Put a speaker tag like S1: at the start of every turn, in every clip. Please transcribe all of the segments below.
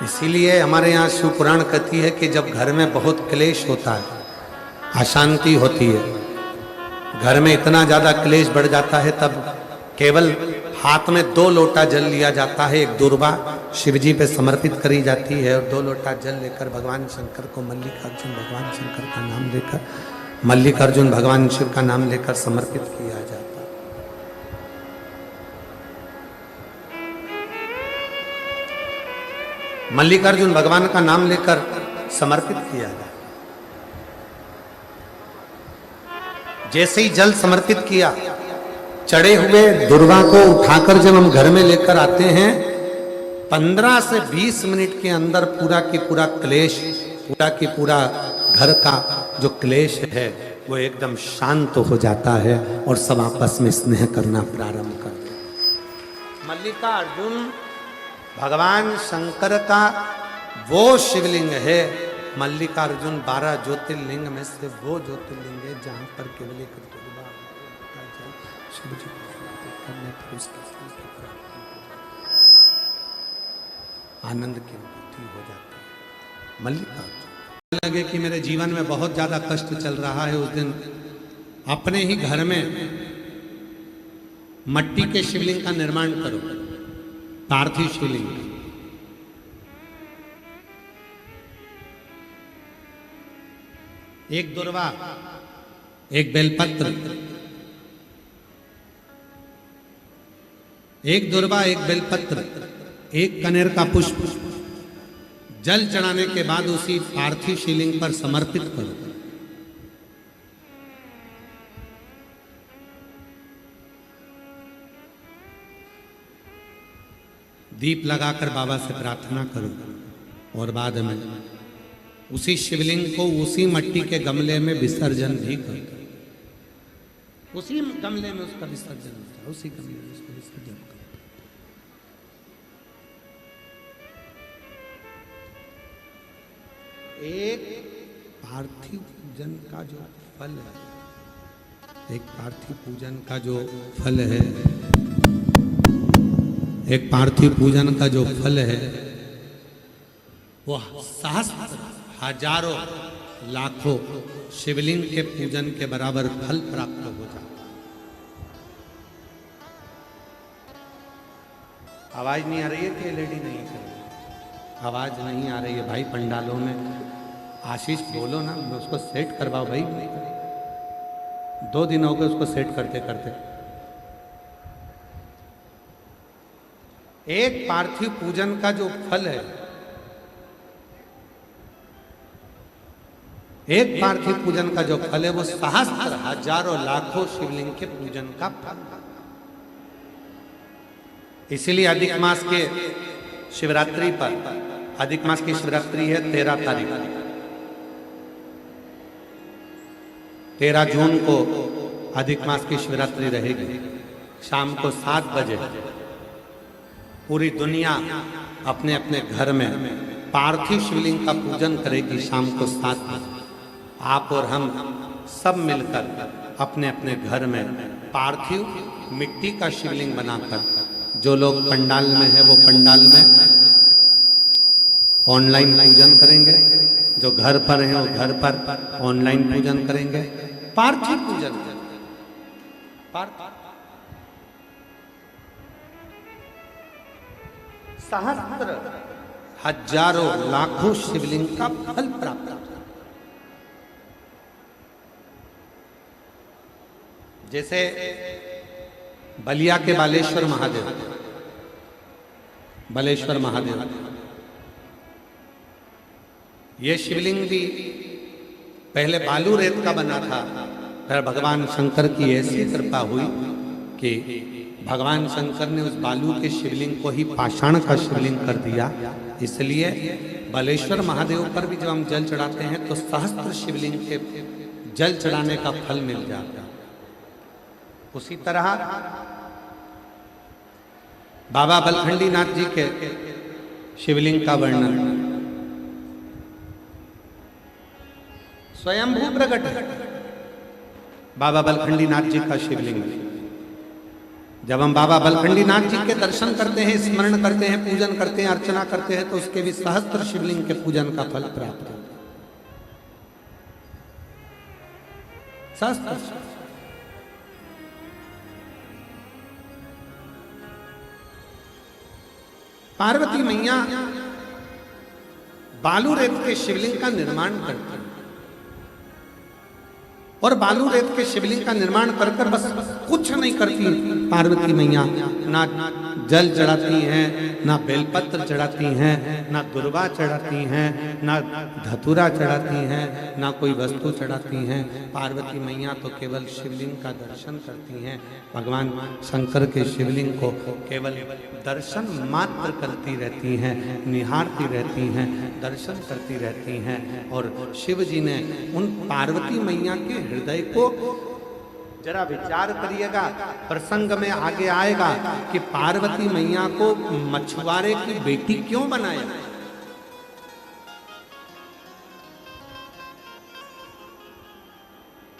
S1: इसीलिए हमारे यहाँ शिव पुराण कहती है कि जब घर में बहुत क्लेश होता है, अशांति होती है, घर में इतना ज्यादा क्लेश बढ़ जाता है, तब केवल हाथ में 2 लोटा जल लिया जाता है। एक दुर्वा शिव जी पे समर्पित करी जाती है और 2 लोटा जल लेकर भगवान शंकर को मल्लिकार्जुन भगवान शंकर का नाम लेकर मल्लिकार्जुन भगवान शिव का नाम लेकर समर्पित किया जाता है। मल्लिकार्जुन भगवान का नाम लेकर समर्पित किया जाए। जैसे ही जल समर्पित किया, चढ़े हुए दुर्वा को उठाकर जब हम घर में लेकर आते हैं, 15 से 20 मिनट के अंदर पूरा की पूरा क्लेश, पूरा की पूरा घर का जो क्लेश है वो एकदम शांत हो जाता है और सब आपस में स्नेह करना प्रारंभ कर देते। मल्लिकार्जुन भगवान शंकर का वो शिवलिंग है। मल्लिकार्जुन 12 ज्योतिर्लिंग में से वो ज्योतिर्लिंग है जहां पर केवल एक दुर्वा शिव जी करने पर उसके आनंद की अनुभूति हो जाती है। मल्लिकार्जुन लगे कि मेरे जीवन में बहुत ज्यादा कष्ट चल रहा है, उस दिन अपने ही घर में मट्टी के शिवलिंग का निर्माण करो, पार्थिव शिवलिंग। एक दुर्वा, एक बेलपत्र, एक दुर्वा, एक बेलपत्र, एक कनेर का पुष्प जल चढ़ाने के बाद उसी पार्थिव शिवलिंग पर समर्पित करो। दीप लगाकर बाबा से प्रार्थना करो और बाद में उसी शिवलिंग को उसी मट्टी के गमले में विसर्जन भी करो। उसी गमले में उसका विसर्जन होता है, उसी गमले में उसका विसर्जन करो। एक पार्थिव पूजन का जो फल है, एक पार्थिव पूजन का जो फल है, एक पार्थिव पूजन का जो फल है वो सहस्त्र हजारों लाखों शिवलिंग के पूजन के बराबर फल प्राप्त हो जाता। आवाज नहीं आ रही है कि लेडी नहीं कर रही? आवाज नहीं आ रही है भाई पंडालों में। आशीष बोलो ना, उसको सेट करवाओ भाई। 2 दिन हो गए उसको सेट करते करते। एक पार्थिव पूजन का जो फल है, एक पार्थिव पूजन का जो फल है वो सहस्त्र हजारों लाखों शिवलिंग के पूजन का फल। इसीलिए अधिक मास के शिवरात्रि पर, अधिक मास की शिवरात्रि है 13 तारीख, 13 जून को अधिक मास की शिवरात्रि रहेगी। शाम को 7 बजे पूरी दुनिया अपने अपने घर में पार्थिव शिवलिंग का पूजन करेगी। शाम को 7 बजे आप और हम सब मिलकर अपने अपने घर में पार्थिव मिट्टी का शिवलिंग बनाकर, जो लोग पंडाल में है वो पंडाल में ऑनलाइन पूजन करेंगे, जो घर पर है वो घर पर ऑनलाइन पूजन करेंगे। पार्थिव पूजन सहस्त्र हजारों लाखों शिवलिंग का फल प्राप्त। जैसे बलिया के बालेश्वर महादेव, बालेश्वर महादेव, ये शिवलिंग भी पहले बालू रेत का बना था, फिर भगवान शंकर की ऐसी कृपा हुई कि भगवान शंकर ने उस बालू के शिवलिंग को ही पाषाण का शिवलिंग कर दिया। इसलिए बालेश्वर महादेव पर भी जब हम जल चढ़ाते हैं तो सहस्त्र शिवलिंग के जल चढ़ाने का फल मिल जाता है। उसी तरह बाबा बलखंडी नाथ जी के शिवलिंग का वर्णन स्वयंभू प्रकट है। बाबा बलखंडी नाथ जी का शिवलिंग जब हम बाबा बलखंडी नाथ जी के दर्शन करते हैं, स्मरण करते हैं, पूजन करते हैं, अर्चना करते हैं, तो उसके भी सहस्त्र शिवलिंग के पूजन का फल प्राप्त होता है। सहस्त्र पार्वती मैया बालू रेत के शिवलिंग का निर्माण करती है, और बालू रेत के शिवलिंग का निर्माण कर कर बस कुछ नहीं करती पार्वती मैया। ना जल चढ़ाती हैं, ना बेलपत्र चढ़ाती हैं, ना दुर्वा चढ़ाती हैं, ना धतूरा चढ़ाती हैं, ना कोई वस्तु चढ़ाती हैं। पार्वती मैया तो केवल शिवलिंग का दर्शन करती हैं, भगवान शंकर के शिवलिंग को केवल दर्शन मात्र करती रहती हैं, निहारती रहती हैं, दर्शन करती रहती हैं। और शिव जी ने उन पार्वती मैया के हृदय को, जरा विचार करिएगा, प्रसंग में आगे आएगा कि पार्वती मैया को मछुआरे की बेटी क्यों बनाया।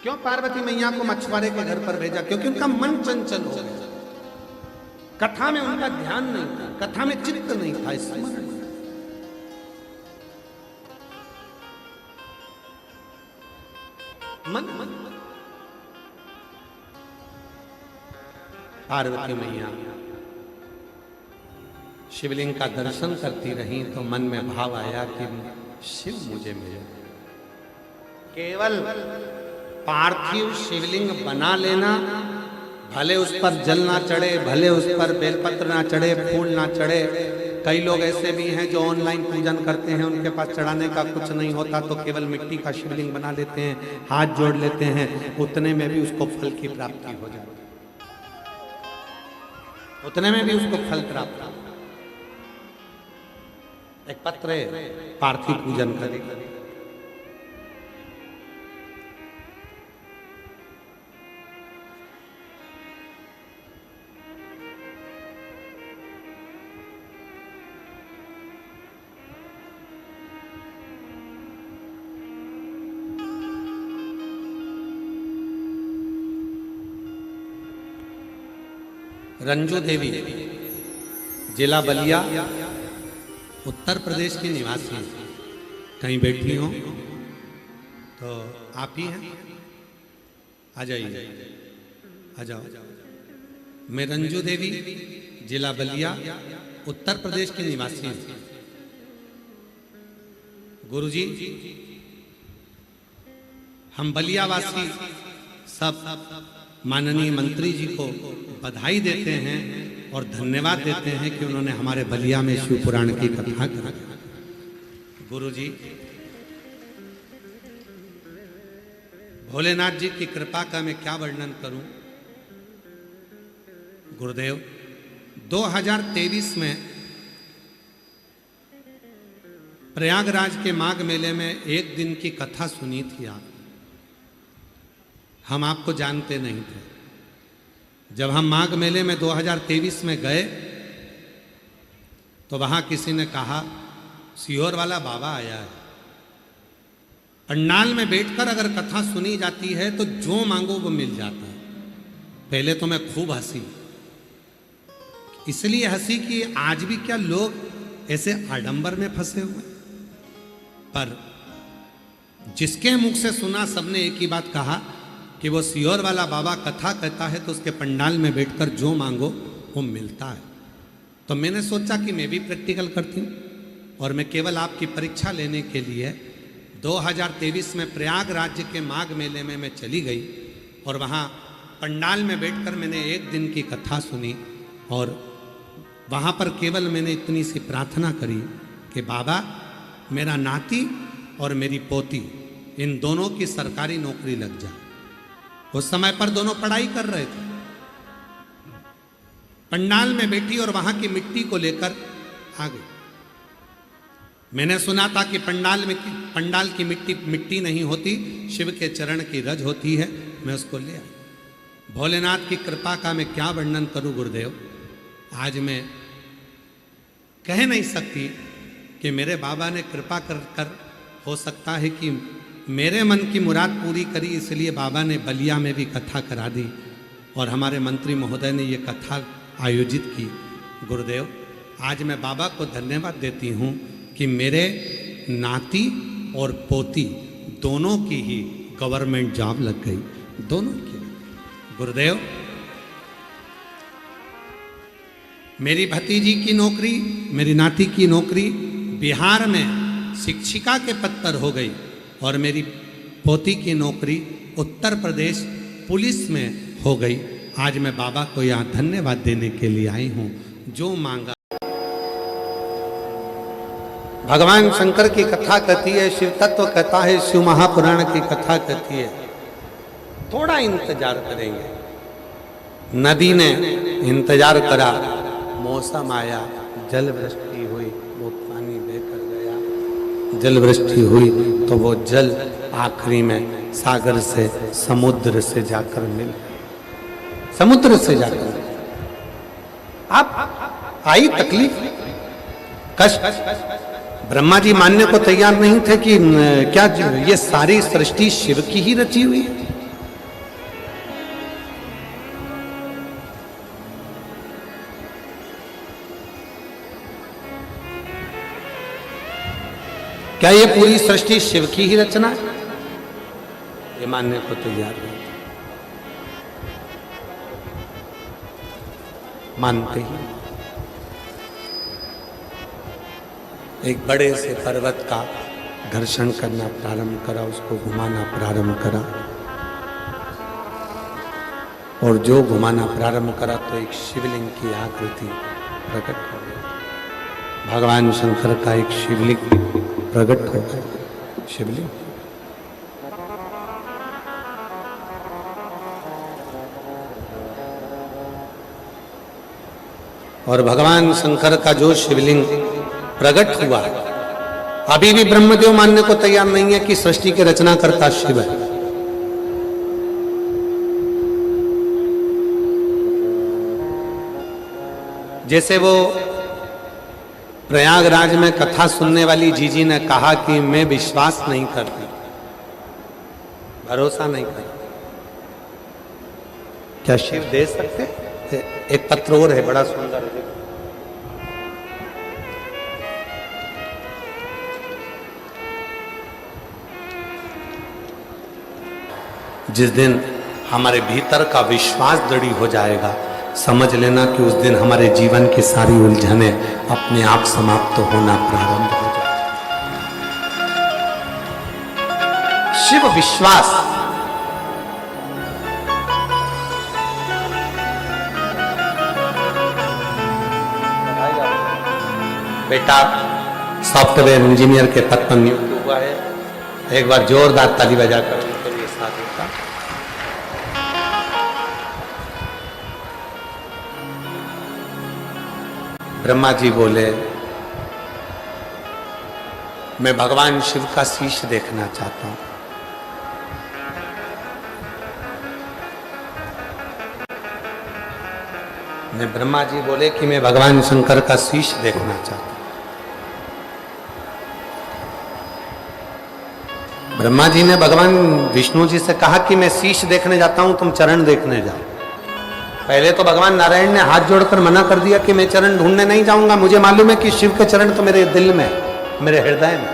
S1: क्यों पार्वती मैया को मछुआरे के घर पर भेजा? क्योंकि उनका मन चंचल हो गया, कथा में उनका ध्यान नहीं था, कथा में चित्त नहीं था, स्मरण। मन पार्वती मैया शिवलिंग का दर्शन करती रही तो मन में भाव आया कि शिव मुझे मिले। केवल पार्थिव शिवलिंग बना लेना, भले उस पर जल ना चढ़े, भले उस पर बेलपत्र ना चढ़े, फूल ना चढ़े। कई लोग ऐसे भी हैं जो ऑनलाइन पूजन करते हैं, उनके पास चढ़ाने का कुछ नहीं होता तो केवल मिट्टी का शिवलिंग बना लेते हैं, हाथ जोड़ लेते हैं, उतने में भी उसको फल की प्राप्ति हो जाती है, उतने में भी उसको फल प्राप्त। एक पत्र है, पार्थिव पूजन करेगा। रंजू देवी, जिला बलिया, उत्तर प्रदेश की निवासी। कहीं बैठी हो तो आप ही हैं, आ जाइए, आ जाओ। मैं रंजू देवी, जिला बलिया, उत्तर प्रदेश की निवासी हूँ। गुरुजी, हम बलियावासी सब माननीय मंत्री जी को बधाई देते हैं और धन्यवाद देते हैं कि उन्होंने हमारे बलिया में शिव पुराण की कथा करी। गुरुजी, भोलेनाथ जी की कृपा का मैं क्या वर्णन करूं। गुरुदेव, 2023 में प्रयागराज के माघ मेले में एक दिन की कथा सुनी थी आप। हम आपको जानते नहीं थे। जब हम माघ मेले में 2023 में गए तो वहां किसी ने कहा सीहोर वाला बाबा आया है। पंडाल में बैठकर अगर कथा सुनी जाती है तो जो मांगो वो मिल जाता है। पहले तो मैं खूब हंसी, इसलिए हंसी कि आज भी क्या लोग ऐसे आडंबर में फंसे हुए। पर जिसके मुख से सुना सबने एक ही बात कहा कि वो सीहोर वाला बाबा कथा कहता है तो उसके पंडाल में बैठकर जो मांगो वो मिलता है। तो मैंने सोचा कि मैं भी प्रैक्टिकल करती हूँ और मैं केवल आपकी परीक्षा लेने के लिए 2023 में प्रयागराज के माघ मेले में मैं चली गई और वहाँ पंडाल में बैठकर मैंने एक दिन की कथा सुनी और वहाँ पर केवल मैंने इतनी सी प्रार्थना करी कि बाबा, मेरा नाती और मेरी पोती इन दोनों की सरकारी नौकरी लग जाए। उस समय पर दोनों पढ़ाई कर रहे थे। पंडाल में बैठी और वहां की मिट्टी को लेकर आ गई। मैंने सुना था कि पंडाल की मिट्टी नहीं होती, शिव के चरण की रज होती है। मैं उसको ले आई। भोलेनाथ की कृपा का मैं क्या वर्णन करूं गुरुदेव। आज मैं कह नहीं सकती कि मेरे बाबा ने कृपा कर हो सकता है कि मेरे मन की मुराद पूरी करी, इसलिए बाबा ने बलिया में भी कथा करा दी। और हमारे मंत्री महोदय ने ये कथा आयोजित की। गुरुदेव, आज मैं बाबा को धन्यवाद देती हूँ कि मेरे नाती और पोती दोनों की ही गवर्नमेंट जॉब लग गई, दोनों की। गुरुदेव, मेरी भतीजी की नौकरी, मेरी नाती की नौकरी बिहार में शिक्षिका के पद पर हो गई और मेरी पोती की नौकरी उत्तर प्रदेश पुलिस में हो गई। आज मैं बाबा को यहाँ धन्यवाद देने के लिए आई हूँ। जो मांगा। भगवान शंकर की कथा कहती है, शिव तत्व कहता है, शिव महापुराण की कथा कहती है, थोड़ा इंतजार करेंगे। नदी ने इंतजार करा, मौसम आया, जल वृष्टि हुई, वो पानी बहकर गया। जल वृष्टि हुई तो वो जल आखिरी में सागर से, समुद्र से जाकर मिल, समुद्र से जाकर आप आई तकलीफ, कष्ट। ब्रह्मा जी मानने को तैयार नहीं थे कि क्या ये सारी सृष्टि शिव की ही रची हुई है। क्या ये पूरी सृष्टि शिव की ही रचना है? ये मानने को तैयार नहीं, मानते ही। एक बड़े से पर्वत का घर्षण करना प्रारंभ करा, उसको घुमाना प्रारंभ करा, और जो घुमाना प्रारंभ करा तो एक शिवलिंग की आकृति प्रकट हो गई। भगवान शंकर का एक शिवलिंग प्रकट हो गया, शिवलिंग। और भगवान शंकर का जो शिवलिंग प्रकट हुआ, अभी भी ब्रह्मदेव मानने को तैयार नहीं है कि सृष्टि की रचना करता शिव है। जैसे वो प्रयागराज में कथा सुनने वाली जीजी ने कहा कि मैं विश्वास नहीं करती, भरोसा नहीं करती। क्या शिव दे सकते? एक पत्र और है, बड़ा सुंदर है। जिस दिन हमारे भीतर का विश्वास दृढ़ हो जाएगा, समझ लेना कि उस दिन हमारे जीवन की सारी उलझने अपने आप समाप्त होना प्रारंभ हो जाए। शिव विश्वास। बेटा सॉफ्टवेयर इंजीनियर के पद पर नियुक्त हुआ है, एक बार जोरदार ताली बजाकर उनके लिए साथ देता। ब्रह्मा जी बोले, मैं भगवान शिव का शीश देखना चाहता हूं। मैं ब्रह्मा जी बोले कि मैं भगवान शंकर का शीश देखना चाहता हूं। ब्रह्मा जी ने भगवान विष्णु जी से कहा कि मैं शीश देखने जाता हूं, तुम चरण देखने जाओ। पहले तो भगवान नारायण ने हाथ जोड़कर मना कर दिया कि मैं चरण ढूंढने नहीं जाऊंगा, मुझे मालूम है कि शिव के चरण तो मेरे दिल में, मेरे हृदय में,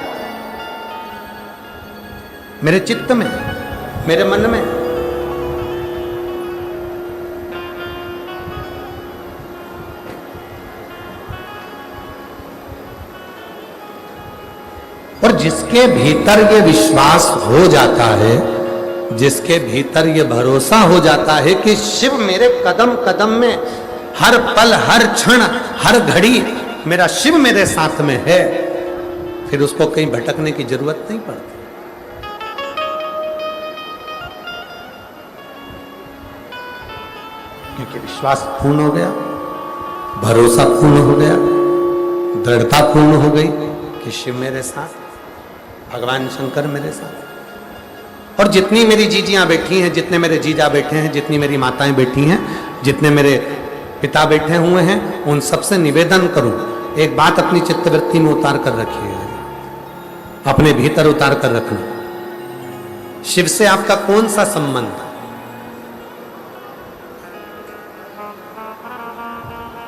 S1: मेरे चित्त में, मेरे मन में। और जिसके भीतर ये विश्वास हो जाता है, जिसके भीतर ये भरोसा हो जाता है कि शिव मेरे कदम कदम में, हर पल, हर क्षण, हर घड़ी मेरा शिव मेरे साथ में है, फिर उसको कहीं भटकने की जरूरत नहीं पड़ती। क्योंकि विश्वास पूर्ण हो गया, भरोसा पूर्ण हो गया, दृढ़ता पूर्ण हो गई कि शिव मेरे साथ, भगवान शंकर मेरे साथ। और जितनी मेरी जीजियां बैठी हैं, जितने मेरे जीजा बैठे हैं, जितनी मेरी माताएं बैठी हैं, जितने मेरे पिता बैठे हुए हैं, उन सबसे निवेदन करूं, एक बात अपनी चित्तवृत्ति में उतार कर रखिएगा, अपने भीतर उतार कर रखना। शिव से आपका कौन सा संबंध?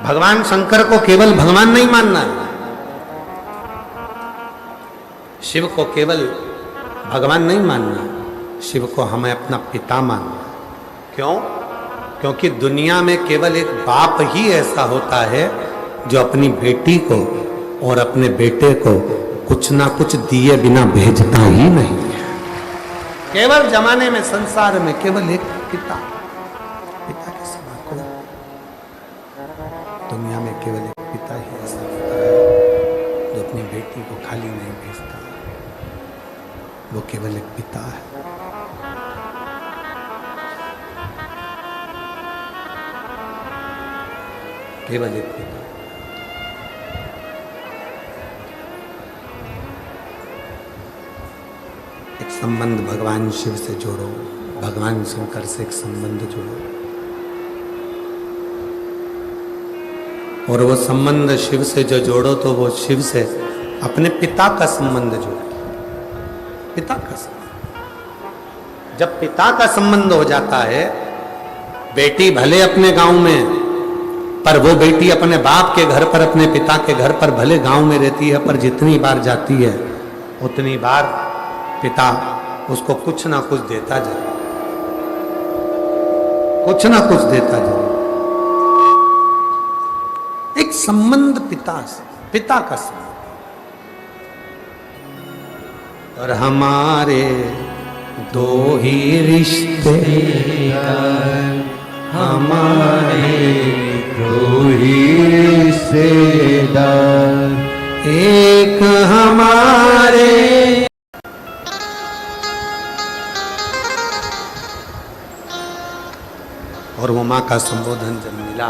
S1: भगवान शंकर को केवल भगवान नहीं मानना, शिव को केवल भगवान नहीं मानना, शिव को हमें अपना पिता मानना। क्यों? क्योंकि दुनिया में केवल एक बाप ही ऐसा होता है जो अपनी बेटी को और अपने बेटे को कुछ ना कुछ दिए बिना भेजता ही नहीं। केवल जमाने में, संसार में केवल एक पिता, पिता के सिवा कोई, दुनिया में केवल एक पिता ही ऐसा होता है जो अपनी बेटी को खाली नहीं भेजता, वो केवल एक पिता है। केवल एक पिता। एक संबंध भगवान शिव से जोड़ो, भगवान शंकर से एक संबंध जोड़ो, और वो संबंध शिव से जो जोड़ो तो वो शिव से अपने पिता का संबंध जोड़ो। पिता का संबंध, जब पिता का संबंध हो जाता है, बेटी भले अपने गांव में, पर वो बेटी अपने बाप के घर पर, अपने पिता के घर पर भले गांव में रहती है, पर जितनी बार जाती है उतनी बार पिता उसको कुछ ना कुछ देता जाए, कुछ ना कुछ देता जाए। एक संबंध पिता से, पिता का संबंध। और हमारे दो ही रिश्ते, हमारे
S2: दो ही रिश्तेदार,
S1: एक हमारे। और वो मां का संबोधन जब मिला,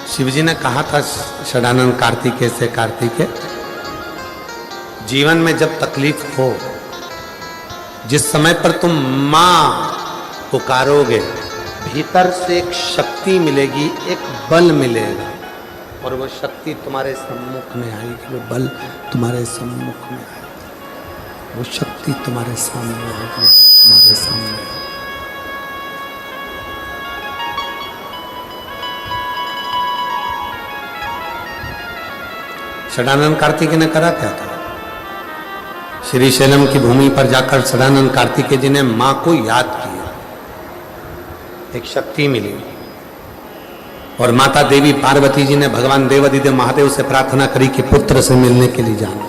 S1: शिवजी ने कहा था षडानंद कार्तिकेय से, कार्तिकेय जीवन में जब तकलीफ हो, जिस समय पर तुम मां पुकारोगे, भीतर से एक शक्ति मिलेगी, एक बल मिलेगा, और वो शक्ति तुम्हारे सम्मुख में आएगी, वो बल तुम्हारे सम्मुख में आएगा, वो शक्ति तुम्हारे सामने आएगी, तुम्हारे सामने आएगी। षडानंद कार्तिकेय ने करा क्या था? श्री शैलम की भूमि पर जाकर षडानंद कार्तिकेय जी ने मां को याद किया, एक शक्ति मिली, और माता देवी पार्वती जी ने भगवान देवाधिदेव महादेव से प्रार्थना करी कि पुत्र से मिलने के लिए जाना,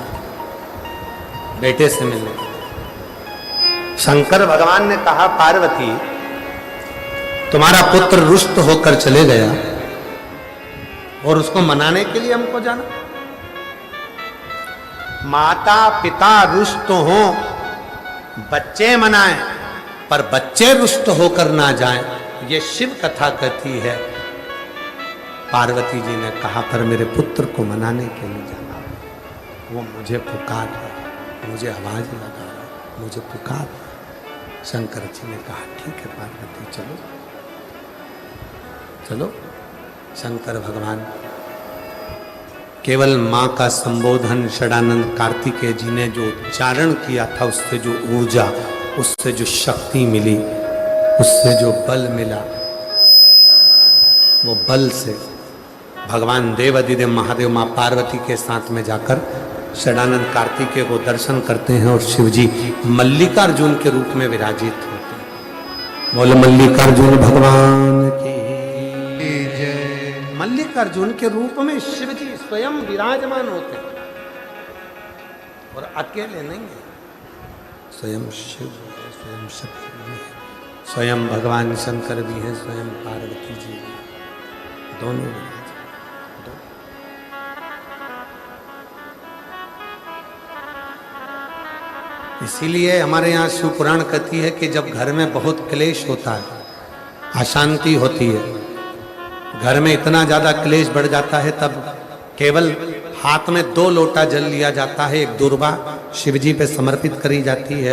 S1: बेटे से मिलने के लिए। शंकर भगवान ने कहा, पार्वती तुम्हारा पुत्र रुष्ट होकर चले गया और उसको मनाने के लिए हमको जाना। माता पिता रुष्ट हो, बच्चे मनाएं, पर बच्चे रुष्ट होकर ना जाएं, ये शिव कथा कहती है। पार्वती जी ने कहा, पर मेरे पुत्र को मनाने के लिए जाना, वो मुझे पुकार रहा, मुझे आवाज लगा रहा, मुझे पुकार रहा। शंकर जी ने कहा, ठीक है पार्वती, चलो चलो। शंकर भगवान केवल मां का संबोधन षडानंद कार्तिकेय जी ने जो उच्चारण किया था, उससे जो ऊर्जा, उससे जो शक्ति मिली, उससे जो बल मिला, वो बल से भगवान देवाधिदेव महादेव मां पार्वती के साथ में जाकर षडानंद कार्तिकेय को दर्शन करते हैं, और शिवजी मल्लिकार्जुन के रूप में विराजित होते हैं। बोलो मल्लिकार्जुन भगवान की। मल्लिकार्जुन के रूप में शिवजी स्वयं विराजमान होते हैं, और अकेले नहीं है, स्वयं शिव है, स्वयं शक्ति भी है, स्वयं भगवान शंकर भी हैं, स्वयं पार्वती जी भी, दोनों विराजमान। इसीलिए हमारे यहाँ शिव पुराण कहती है कि जब घर में बहुत क्लेश होता है, अशांति होती है, घर में इतना ज्यादा क्लेश बढ़ जाता है, तब केवल हाथ में 2 लोटा जल लिया जाता है, एक दुर्वा शिवजी पे समर्पित करी जाती है।